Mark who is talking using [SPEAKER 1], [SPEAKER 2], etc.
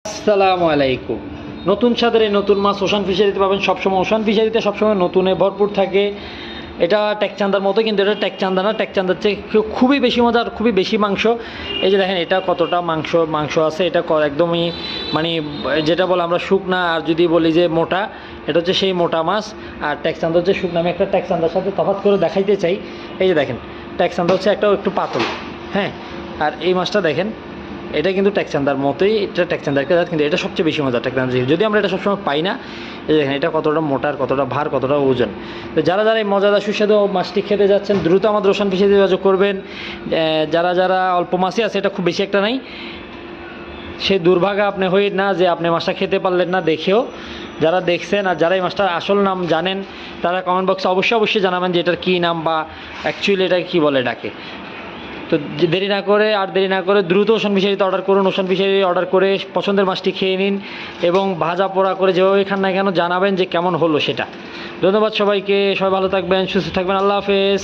[SPEAKER 1] আসসালামু আলাইকুম। নতুন স্বাদের এই নতুন মাছ ওশান ফিশারিতে পাবেন সবসময়। ওশান ফিশারিতে সবসময় নতুনে ভরপুর থাকে। এটা টেকচান্দার মতো, কিন্তু এটা টেকচান্দা না, টেকচান্দার চেয়ে খুবই বেশি মজা আর খুবই বেশি মাংস। এই যে দেখেন এটা কতটা মাংস মাংস আছে। এটা একদমই মানে যেটা বলে আমরা শুকনা, আর যদি বলি যে মোটা, এটা হচ্ছে সেই মোটা মাছ। আর টেকচান্দা হচ্ছে শুকনা। আমি একটা টেকচান্দার সাথে তফাৎ করে দেখাইতে চাই। এই যে দেখেন টেকচান্দা হচ্ছে একটু পাতল, হ্যাঁ। আর এই মাছটা দেখেন, এটা কিন্তু টেকচান্দার মতোই, এটা টেকচান্দার একটা জাত, কিন্তু এটা সবচেয়ে বেশি মজা টেকচান্দা। যদি আমরা এটা সবসময় পাই না, এই দেখেন এটা কতটা মোটার, কতটা ভার, কতটা ওজন। তো যারা এই মজাদার সুস্বাদু মাছটি খেতে যাচ্ছেন, দ্রুত আমাদের ওশান ফিশারিতে যোগাযোগ করবেন। যারা অল্প মাছই আছে, এটা খুব বেশি একটা নাই, সে দুর্ভাগা আপনি হই না যে আপনি মাছটা খেতে পারলেন না দেখেও। যারা দেখছেন আর যারা এই মাছটার আসল নাম জানেন, তারা কমেন্ট বক্সে অবশ্যই জানাবেন যে এটার কী নাম, বা অ্যাকচুয়ালি এটা কী বলে ডাকে। তো দেরি না করে দ্রুত ওশান ফিশারিতে অর্ডার করুন। ওশান ফিশারি অর্ডার করে পছন্দের মাছটি খেয়ে নিন, এবং ভাজা পোড়া করে যেভাবে খান না কেন জানাবেন যে কেমন হলো সেটা। ধন্যবাদ সবাইকে। সবাই ভালো থাকবেন, সুস্থ থাকবেন। আল্লাহ হাফেজ।